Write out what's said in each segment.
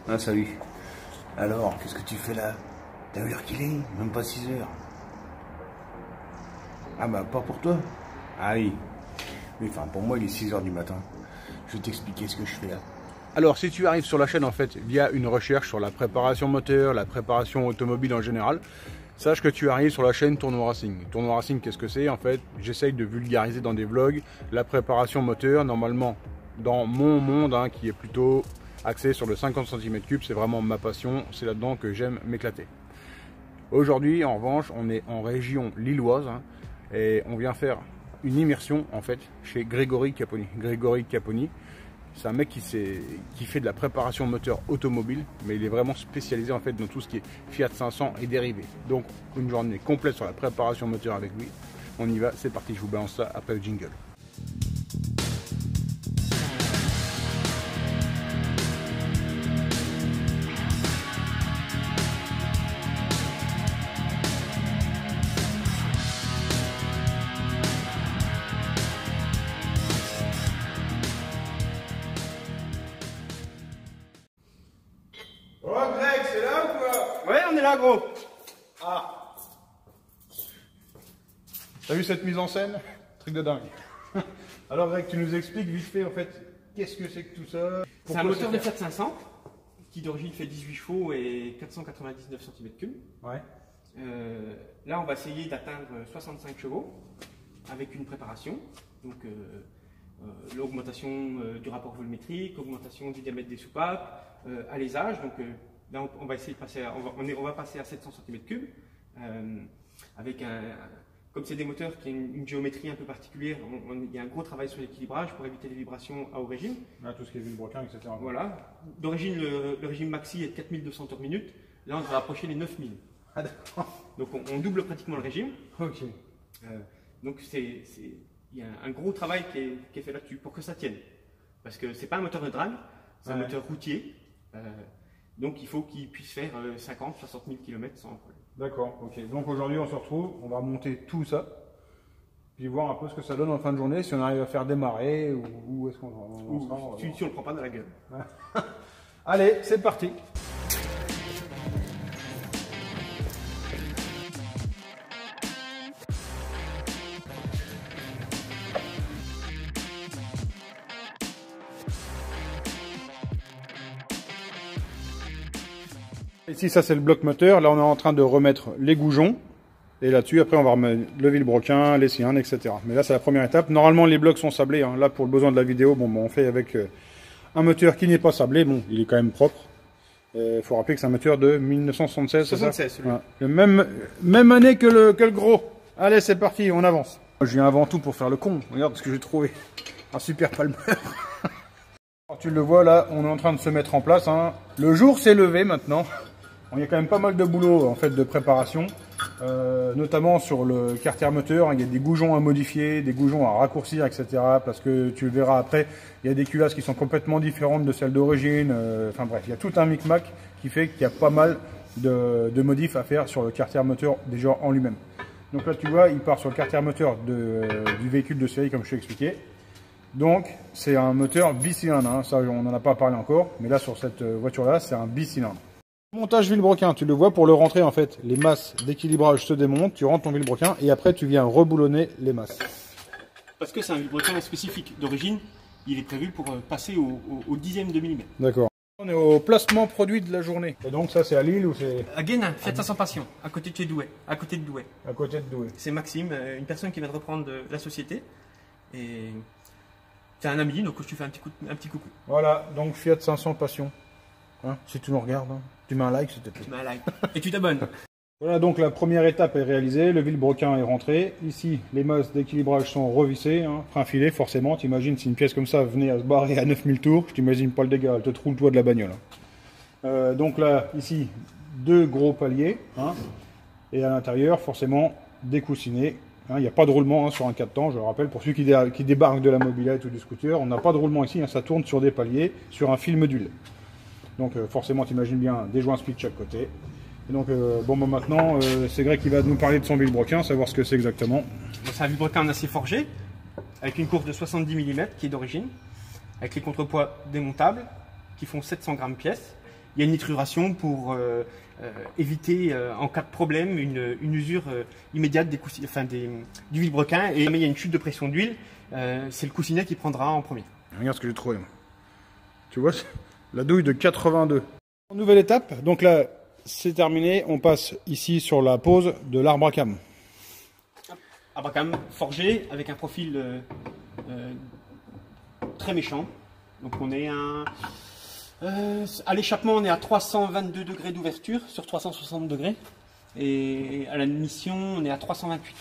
Ah, salut. Alors, qu'est-ce que tu fais là? T'as vu l'heure qu'il est? Même pas 6 heures. Ah bah, pas pour toi? Ah oui. Mais enfin, pour moi, il est 6 heures du matin. Je vais t'expliquer ce que je fais là. Alors, si tu arrives sur la chaîne, en fait, via une recherche sur la préparation moteur, la préparation automobile en général, sache que tu arrives sur la chaîne Tournois Racing. Tournois Racing, qu'est-ce que c'est? En fait, j'essaye de vulgariser dans des vlogs la préparation moteur, normalement, dans mon monde, hein, qui est plutôt axé sur le 50 cm3, c'est vraiment ma passion, c'est là-dedans que j'aime m'éclater. Aujourd'hui, en revanche, on est en région lilloise, hein, et on vient faire une immersion, en fait, chez Grégory Caponi. Grégory Caponi, c'est un mec qui fait de la préparation moteur automobile, mais il est vraiment spécialisé en fait dans tout ce qui est Fiat 500 et dérivés. Donc une journée complète sur la préparation moteur avec lui. On y va, c'est parti, je vous balance ça après le jingle. Gros. Ah. T'as vu cette mise en scène? Truc de dingue. Alors Greg, tu nous expliques vite fait en fait qu'est-ce que c'est que tout ça? C'est un moteur de Fiat 500 qui d'origine fait 18 chevaux et 499 cm3. Ouais. Là on va essayer d'atteindre 65 chevaux avec une préparation. Donc l'augmentation du rapport volumétrique, augmentation du diamètre des soupapes, alésage. Donc là, on va essayer de passer, on va passer à 700 cm3 avec comme c'est des moteurs qui ont une géométrie un peu particulière, il y a un gros travail sur l'équilibrage pour éviter les vibrations à haut régime. Là, tout ce qui est vilebrequin, etc. Voilà. D'origine, le régime maxi est de 4200 tours minute. Là, on va approcher les 9000. Ah d'accord. Donc on double pratiquement le régime. Ok. Donc il y a un gros travail qui est fait là-dessus pour que ça tienne. Parce que c'est pas un moteur de drag, c'est un moteur routier. Donc il faut qu'il puisse faire 50, 60 000 km sans problème. D'accord, ok. Donc aujourd'hui on se retrouve, on va monter tout ça, puis voir un peu ce que ça donne en fin de journée, si on arrive à faire démarrer ou est-ce qu'on sera... Si on ne le prend pas dans la gueule. Allez, c'est parti. Ici, ça c'est le bloc moteur. Là, on est en train de remettre les goujons. Et là-dessus, après, on va remettre le vilebrequin, les cylindres, etc. Mais là, c'est la première étape. Normalement, les blocs sont sablés. Hein. Là, pour le besoin de la vidéo, bon, on fait avec un moteur qui n'est pas sablé. Bon, il est quand même propre. Il faut rappeler que c'est un moteur de 1976. 76, celui-là. Ouais. Même année que le gros. Allez, c'est parti, on avance. Je viens avant tout pour faire le con. Regarde ce que j'ai trouvé. Un super palmer. Tu le vois, là, on est en train de se mettre en place. Hein. Le jour s'est levé maintenant. Il y a quand même pas mal de boulot en fait de préparation, notamment sur le carter moteur. Il y a des goujons à modifier, des goujons à raccourcir, etc. Parce que tu le verras après, il y a des culasses qui sont complètement différentes de celles d'origine. Enfin bref, il y a tout un micmac qui fait qu'il y a pas mal de modifs à faire sur le carter moteur déjà en lui-même. Donc là tu vois, il part sur le carter moteur du véhicule de série comme je t'ai expliqué. Donc c'est un moteur bicylindre, hein. Ça on n'en a pas parlé encore, mais là sur cette voiture-là c'est un bicylindre. Montage vilebrequin, tu le vois, pour le rentrer en fait, les masses d'équilibrage se démontent, tu rentres ton vilebrequin et après tu viens reboulonner les masses. Parce que c'est un vilebrequin spécifique d'origine, il est prévu pour passer au dixième de millimètre. D'accord. On est au placement produit de la journée. Et donc ça c'est à Lille ou c'est... À Guénin, Fiat 500 Passion, à côté de chez Douai, à côté de Douai. À côté de Douai. C'est Maxime, une personne qui vient de reprendre la société. Et c'est un ami, donc je te fais un petit coucou. Voilà, donc Fiat 500 Passion. Hein, si tu nous regardes, hein, tu mets un like s'il te plaît. Tu mets un like. Et tu t'abonnes. Voilà, donc la première étape est réalisée, le vilebrequin est rentré. Ici, les masses d'équilibrage sont revissées, hein, frein filé forcément. T'imagines si une pièce comme ça venait à se barrer à 9000 tours, je t'imagine pas le dégât, elle te trouve le toit de la bagnole. Donc là, ici, deux gros paliers. Hein, et à l'intérieur, forcément, découssiné. Il n'y a pas de roulement hein, sur un 4 temps, je le rappelle, pour ceux qui débarquent de la mobilette ou du scooter, on n'a pas de roulement ici, hein, ça tourne sur des paliers, sur un film d'huile. Donc forcément, tu imagines bien des joints split de chaque côté. Et donc bon, bah, maintenant, c'est Greg qui va nous parler de son vilebrequin, savoir ce que c'est exactement. C'est un vilebrequin en acier forgé, avec une course de 70 mm qui est d'origine, avec les contrepoids démontables, qui font 700 grammes pièce. il y a une nitruration pour éviter, en cas de problème, une usure immédiate du vilebrequin. Et mais il y a une chute de pression d'huile, c'est le coussinet qui prendra en premier. Regarde ce que j'ai trouvé. Moi. Tu vois, la douille de 82. Nouvelle étape, donc là, c'est terminé. On passe ici sur la pose de l'arbre à cam. Arbre à cam forgé avec un profil très méchant. Donc on est à l'échappement, on est à 322 degrés d'ouverture sur 360 degrés. Et à la mission, on est à 328.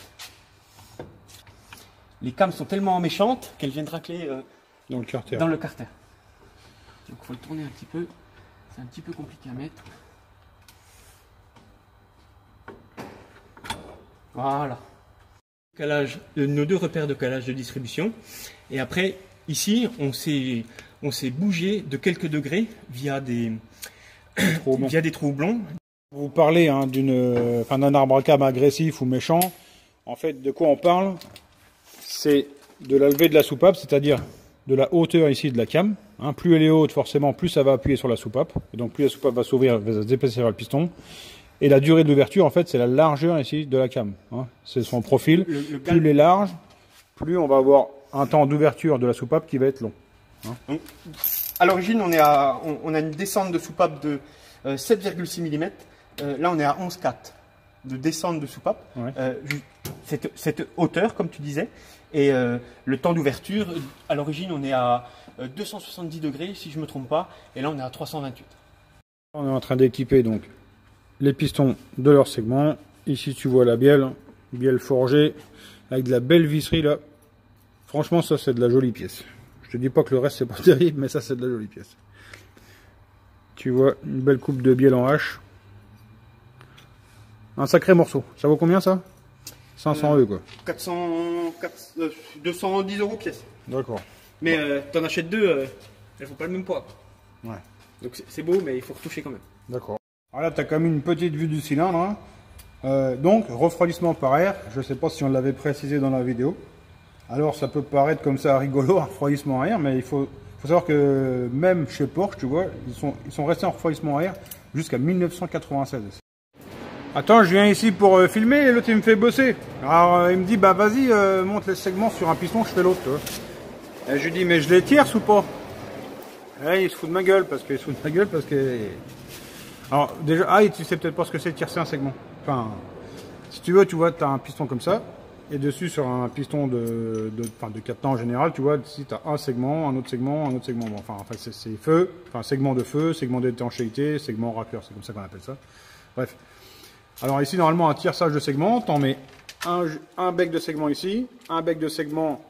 Les cames sont tellement méchantes qu'elles viennent racler dans le carter. Donc il faut le tourner un petit peu. C'est un petit peu compliqué à mettre. Voilà. Calage, nos deux repères de calage de distribution. Et après, ici, on s'est bougé de quelques degrés via des trous houblons. Vous parlez hein, d'un arbre à cam agressif ou méchant. En fait, de quoi on parle? C'est de la levée de la soupape, c'est-à-dire de la hauteur ici de la cam. Hein, plus elle est haute, forcément, plus ça va appuyer sur la soupape. Et donc, plus la soupape va s'ouvrir, va se déplacer vers le piston. Et la durée de l'ouverture, en fait, c'est la largeur ici de la cam. Hein. C'est son profil. Plus elle est large, plus on va avoir un temps d'ouverture de la soupape qui va être long. Hein. Donc, à l'origine, on a une descente de soupape de 7,6 mm. Là, on est à 11,4 de descente de soupape. Ouais. Cette hauteur, comme tu disais. Et le temps d'ouverture, à l'origine, on est à 270 degrés, si je ne me trompe pas. Et là, on est à 328. On est en train d'équiper donc les pistons de leur segment. Ici, tu vois la bielle forgée avec de la belle visserie là. Franchement, ça, c'est de la jolie pièce. Je te dis pas que le reste, c'est pas terrible, mais ça, c'est de la jolie pièce. Tu vois une belle coupe de bielle en H. Un sacré morceau. Ça vaut combien ça? 500 € quoi. 210 € pièce. D'accord. Mais t'en achètes deux, elles font pas le même poids. Ouais. Donc c'est beau, mais il faut retoucher quand même. D'accord. Alors là, tu as quand même une petite vue du cylindre. Hein. Donc, refroidissement par air. Je ne sais pas si on l'avait précisé dans la vidéo. Alors, ça peut paraître comme ça rigolo, un refroidissement à air, mais il faut savoir que même chez Porsche, tu vois, ils sont restés en refroidissement à air jusqu'à 1996. Attends, je viens ici pour filmer et l'autre il me fait bosser. Alors il me dit bah vas-y monte les segments sur un piston, je fais l'autre. Et je lui dis mais je les tierce ou pas? Et il se fout de ma gueule parce que alors déjà tu sais peut-être pas ce que c'est de tiercer un segment. Enfin si tu veux tu vois tu as un piston comme ça et dessus sur un piston de 4 temps en général tu vois si tu as un segment, un autre segment, un autre segment. Bon, enfin c'est feu, enfin segment de feu, segment d'étanchéité, segment racleur, c'est comme ça qu'on appelle ça. Bref. Alors ici, normalement, un tierçage de segment, t'en mets un bec de segment ici, un bec de segment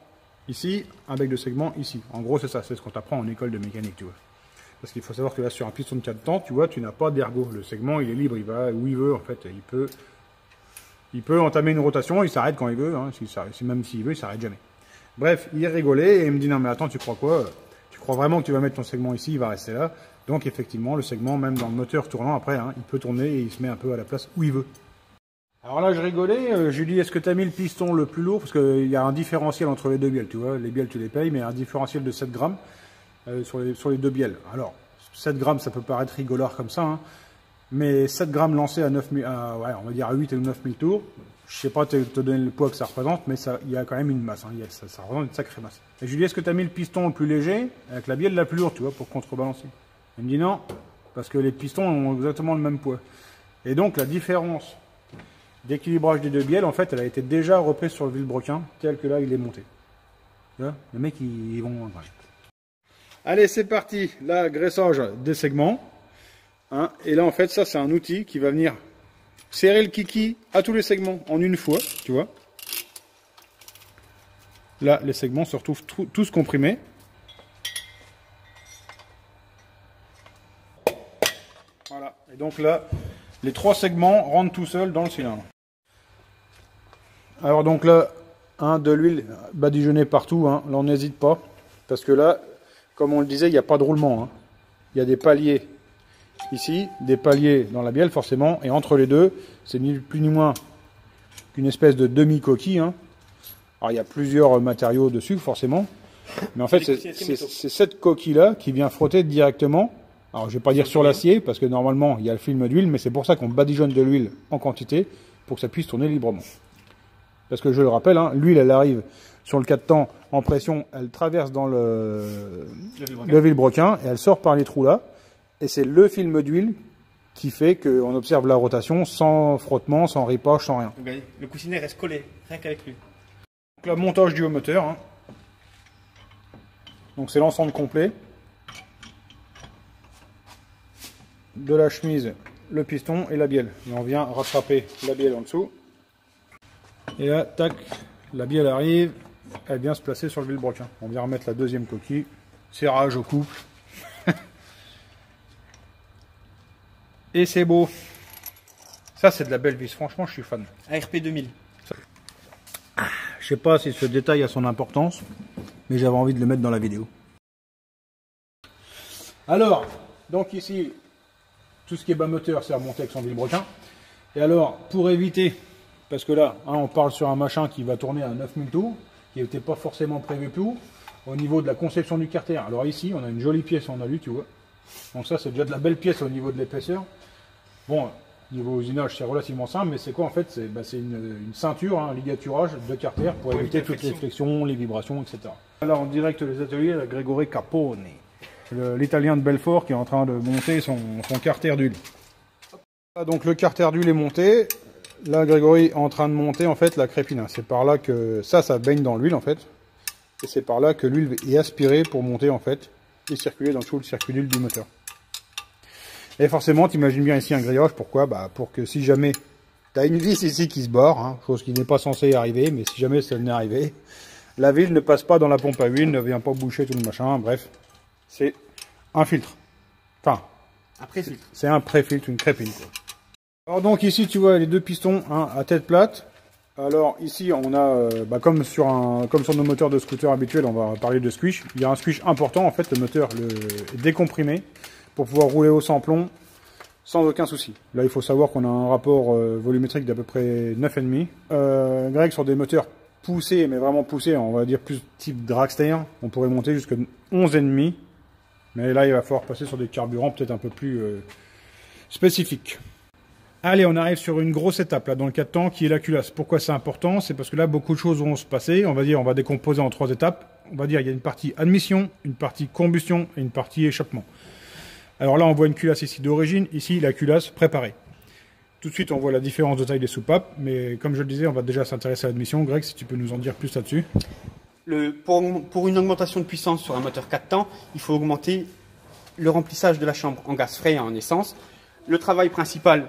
ici, un bec de segment ici. En gros, c'est ça, c'est ce qu'on t'apprend en école de mécanique, tu vois. Parce qu'il faut savoir que là, sur un piston de 4 temps, tu vois, tu n'as pas d'ergot. Le segment, il est libre, il va où il veut, en fait. Il peut entamer une rotation, il s'arrête quand il veut, hein, même s'il veut, il s'arrête jamais. Bref, il rigolait et il me dit, non mais attends, tu crois quoi? Tu crois vraiment que tu vas mettre ton segment ici, il va rester là? Donc effectivement, le segment, même dans le moteur tournant après, hein, il peut tourner et il se met un peu à la place où il veut. Alors là, je rigolais, je lui dis, est-ce que tu as mis le piston le plus lourd? Parce qu'il y a un différentiel entre les deux bielles, tu vois. Les bielles, tu les payes, mais un différentiel de 7 grammes sur les deux bielles. Alors, 7 grammes, ça peut paraître rigolard comme ça, hein, mais 7 grammes lancés à 9000, ouais, on va dire à 8 ou 9000 tours, je sais pas te donner le poids que ça représente, mais il y a quand même une masse, hein, ça représente une sacrée masse. Et je lui dis, est-ce que tu as mis le piston le plus léger avec la bielle la plus lourde, tu vois, pour contrebalancer? Il me dit non, parce que les pistons ont exactement le même poids. Et donc la différence d'équilibrage des deux bielles, en fait, elle a été déjà reprise sur le vilebrequin, tel que là il est monté. Là, les mecs, ils vont... Allez, c'est parti, là, graissage des segments. Hein, et là, en fait, ça, c'est un outil qui va venir serrer le kiki à tous les segments en une fois, tu vois. Là, les segments se retrouvent tous comprimés. Voilà, et donc là, les 3 segments rentrent tout seuls dans le cylindre. Alors donc là, de l'huile badigeonnée partout, hein, là on n'hésite pas, parce que là, comme on le disait, il n'y a pas de roulement. Hein. Il y a des paliers ici, des paliers dans la bielle forcément, et entre les deux, c'est ni plus ni moins qu'une espèce de demi-coquille. Hein. Alors il y a plusieurs matériaux dessus forcément, mais en fait c'est cette coquille-là qui vient frotter directement Alors, je vais pas dire sur l'acier, parce que normalement, il y a le film d'huile, mais c'est pour ça qu'on badigeonne de l'huile en quantité, pour que ça puisse tourner librement. Parce que je le rappelle, hein, l'huile, elle arrive sur le 4 temps en pression, elle traverse dans le vilebrequin, et elle sort par les trous là. Et c'est le film d'huile qui fait qu'on observe la rotation sans frottement, sans ripage, sans rien. Le coussinet reste collé, rien qu'avec lui. Donc, le montage du haut moteur. Hein. Donc c'est l'ensemble complet. De la chemise, le piston et la bielle. Et on vient rattraper la bielle en dessous. Et là, tac, la bielle arrive, elle vient se placer sur le vilebrequin. On vient remettre la deuxième coquille, serrage au couple. Et c'est beau. Ça, c'est de la belle vis. Franchement, je suis fan. ARP 2000. Je sais pas si ce détail a son importance, mais j'avais envie de le mettre dans la vidéo. Alors, donc ici, tout ce qui est bas moteur, c'est remonté avec son vilebrequin. Et alors, pour éviter, parce que là, hein, on parle sur un machin qui va tourner à 9000 tours, qui n'était pas forcément prévu pour, au niveau de la conception du carter. Alors ici, on a une jolie pièce en alu, tu vois. Donc ça, c'est déjà de la belle pièce au niveau de l'épaisseur. Bon, niveau usinage, c'est relativement simple, mais c'est quoi en fait? C'est une ceinture, hein, un ligaturage de carter pour éviter toutes les flexions, les vibrations, etc. Là, en direct des ateliers, la Grégory Capone, l'italien de Belfort qui est en train de monter son carter d'huile. Donc le carter d'huile est monté. Là, Grégory est en train de monter en fait la crépine. C'est par là que ça baigne dans l'huile en fait. Et c'est par là que l'huile est aspirée pour monter en fait et circuler dans tout le circuit d'huile du moteur. Et forcément, tu imagines bien ici un grillage. Pourquoi? Pour que si jamais tu as une vis ici qui se barre, hein, chose qui n'est pas censée arriver, mais si jamais ça n'est arrivé, la vis ne passe pas dans la pompe à huile, ne vient pas boucher tout le machin. Bref, c'est un filtre. Enfin, un pré-filtre. C'est un pré-filtre, une crépine. Alors donc ici, tu vois les deux pistons hein, à tête plate. Alors ici, on a, comme sur nos moteurs de scooter habituels, on va parler de squish. Il y a un squish important, en fait, le moteur est décomprimé pour pouvoir rouler au sans-plomb sans aucun souci. Là, il faut savoir qu'on a un rapport volumétrique d'à peu près 9,5. Greg, sur des moteurs poussés, mais vraiment poussés, on va dire plus type dragster, on pourrait monter jusqu'à 11,5. Mais là, il va falloir passer sur des carburants peut-être un peu plus spécifiques. Allez, on arrive sur une grosse étape là dans le 4 temps qui est la culasse. Pourquoi c'est important? C'est parce que là, beaucoup de choses vont se passer. On va décomposer en 3 étapes. On va dire il y a une partie admission, une partie combustion et une partie échappement. Alors là, on voit une culasse ici d'origine, ici la culasse préparée. Tout de suite, on voit la différence de taille des soupapes, mais comme je le disais, on va déjà s'intéresser à l'admission. Greg, si tu peux nous en dire plus là-dessus. Pour une augmentation de puissance sur un moteur 4 temps, il faut augmenter le remplissage de la chambre en gaz frais et en essence. Le travail principal,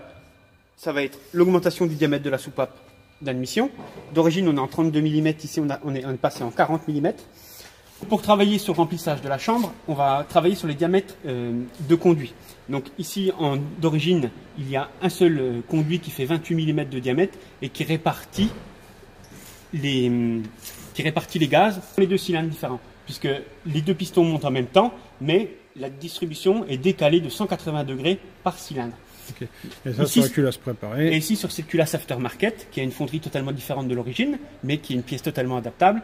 ça va être l'augmentation du diamètre de la soupape d'admission. D'origine, on est en 32 mm, ici on est passé en 40 mm. Pour travailler sur le remplissage de la chambre, on va travailler sur les diamètres de conduit. Donc ici, d'origine, il y a un seul conduit qui fait 28 mm de diamètre et qui répartit les gaz dans les deux cylindres différents, puisque les deux pistons montent en même temps, mais la distribution est décalée de 180 degrés par cylindre. Okay. Et ça, ici, sur la culasse préparée. Et ici, sur cette culasse aftermarket, qui a une fonderie totalement différente de l'origine, mais qui est une pièce totalement adaptable,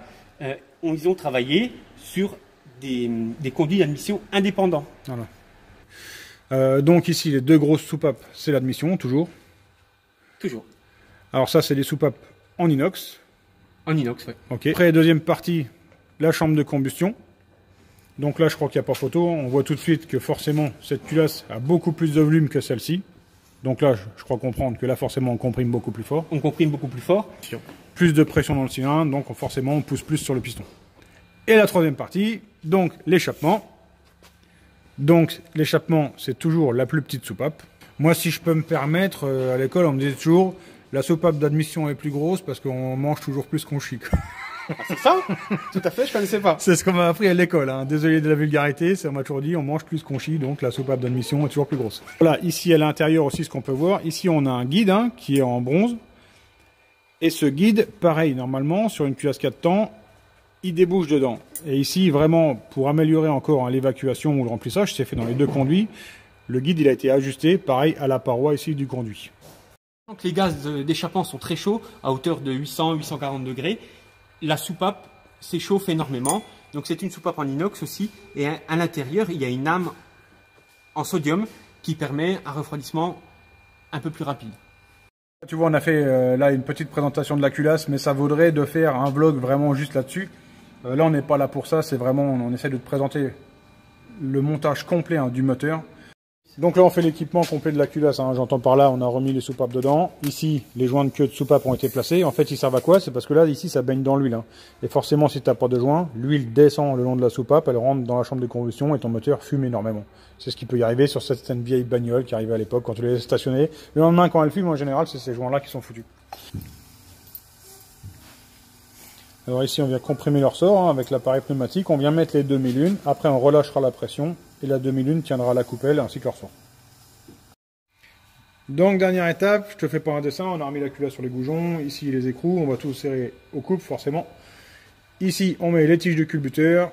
ils ont travaillé sur des conduits d'admission indépendants. Voilà. Donc ici, les deux grosses soupapes, c'est l'admission, toujours. Toujours. Alors ça, c'est des soupapes en inox. En inox, oui. Ok. Après, deuxième partie, la chambre de combustion. Donc là, je crois qu'il n'y a pas photo. On voit tout de suite que forcément, cette culasse a beaucoup plus de volume que celle-ci. Donc là, je crois comprendre que là, forcément, on comprime beaucoup plus fort. On comprime beaucoup plus fort. Plus de pression dans le cylindre, donc forcément, on pousse plus sur le piston. Et la troisième partie, donc l'échappement. Donc l'échappement, c'est toujours la plus petite soupape. Moi, si je peux me permettre, à l'école, on me disait toujours, la soupape d'admission est plus grosse parce qu'on mange toujours plus qu'on chie. Ah, c'est ça? Tout à fait, je connaissais pas. C'est ce qu'on m'a appris à l'école, hein. Désolé de la vulgarité, on m'a toujours dit on mange plus qu'on chie, donc la soupape d'admission est toujours plus grosse. Voilà, ici à l'intérieur aussi ce qu'on peut voir, ici on a un guide hein, qui est en bronze. Et ce guide, pareil, normalement, sur une culasse 4 temps, il débouche dedans. Et ici, vraiment, pour améliorer encore hein, l'évacuation ou le remplissage, c'est fait dans les deux conduits. Le guide, il a été ajusté, pareil, à la paroi ici du conduit. Donc les gaz d'échappement sont très chauds, à hauteur de 800-840 degrés. La soupape s'échauffe énormément. Donc c'est une soupape en inox aussi. Et à l'intérieur, il y a une âme en sodium qui permet un refroidissement un peu plus rapide. Tu vois, on a fait là une petite présentation de la culasse, mais ça vaudrait de faire un vlog vraiment juste là-dessus. Là, on n'est pas là pour ça, c'est vraiment, on essaie de te présenter le montage complet du moteur. Donc là, on fait l'équipement complet de la culasse. J'entends par là, on a remis les soupapes dedans. Ici, les joints de queue de soupape ont été placés. En fait, ils servent à quoi? C'est parce que là, ici, ça baigne dans l'huile. Et forcément, si tu n'as pas de joint, l'huile descend le long de la soupape, elle rentre dans la chambre de combustion et ton moteur fume énormément. C'est ce qui peut y arriver sur certaines vieilles bagnoles qui arrivaient à l'époque quand tu les stationnais. Le lendemain, quand elle fume, en général, c'est ces joints-là qui sont foutus. Alors ici, on vient comprimer le ressort avec l'appareil pneumatique. On vient mettre les 2001. Après, on relâchera la pression et la 2001 tiendra la coupelle ainsi que le ressort. Donc, dernière étape, je te fais pas un dessin. On a remis la culasse sur les goujons. Ici, les écrous. On va tout serrer au couple, forcément. Ici, on met les tiges de culbuteur.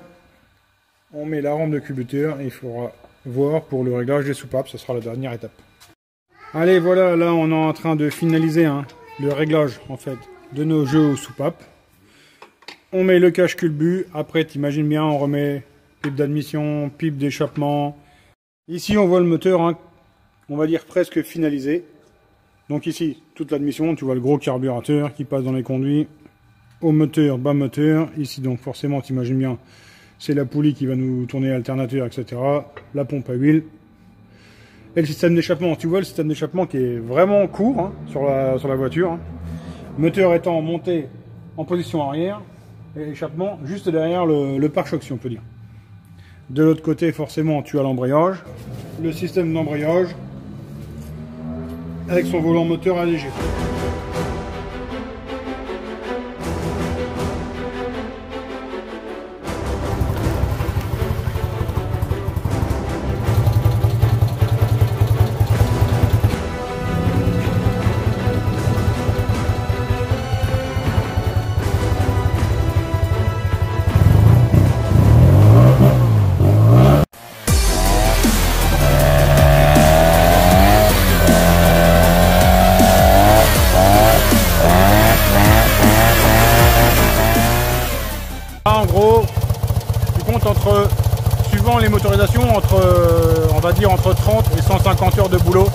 On met la rampe de culbuteur. Et il faudra voir pour le réglage des soupapes. Ce sera la dernière étape. Allez, voilà. Là, on est en train de finaliser le réglage, en fait, de nos jeux aux soupapes. On met le cache culbu, après t'imagines bien, on remet pipe d'admission, pipe d'échappement. Ici on voit le moteur, on va dire presque finalisé. Donc ici, toute l'admission, tu vois le gros carburateur qui passe dans les conduits. Au moteur, bas moteur. Ici donc forcément, t'imagines bien, c'est la poulie qui va nous tourner alternateur, etc. La pompe à huile. Et le système d'échappement, tu vois le système d'échappement qui est vraiment court sur la voiture. Le moteur étant monté en position arrière. Et l'échappement juste derrière le pare-choc, si on peut dire. De l'autre côté, forcément, tu as l'embrayage. Le système d'embrayage avec son volant moteur allégé. En gros, tu comptes suivant les motorisations, on va dire entre 30 et 150 heures de boulot,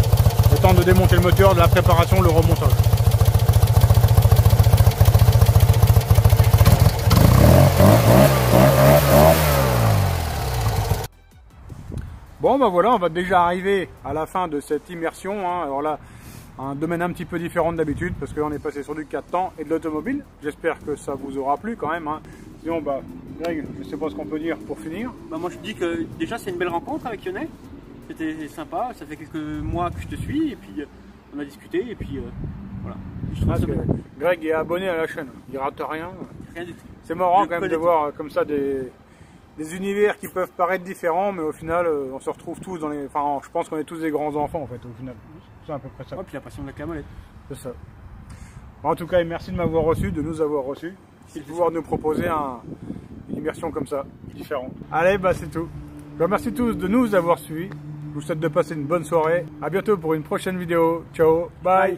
le temps de démonter le moteur, de la préparation, le remontage. Bon bah voilà, on va déjà arriver à la fin de cette immersion. Alors là, un domaine un petit peu différent d'habitude parce qu'on est passé sur du 4 temps et de l'automobile. J'espère que ça vous aura plu quand même. Sinon, bah, Greg, je sais pas ce qu'on peut dire pour finir. Bah moi je dis que déjà c'est une belle rencontre avec Yonnet. C'était sympa, ça fait quelques mois que je te suis et puis on a discuté et puis voilà. Greg est abonné à la chaîne, il rate rien. Rien du tout. C'est marrant quand même de voir comme ça des univers qui peuvent paraître différents, mais au final on se retrouve tous dans les... Enfin, je pense qu'on est tous des grands enfants en fait au final. C'est à peu près ça. Ouais, puis la passion de la camolette. C'est ça. Bon, en tout cas, merci de m'avoir reçu, de nous avoir reçus, et de pouvoir nous proposer une immersion comme ça, différente. Allez, bah c'est tout. Je vous remercie tous de nous avoir suivis. Je vous souhaite de passer une bonne soirée. À bientôt pour une prochaine vidéo. Ciao, bye.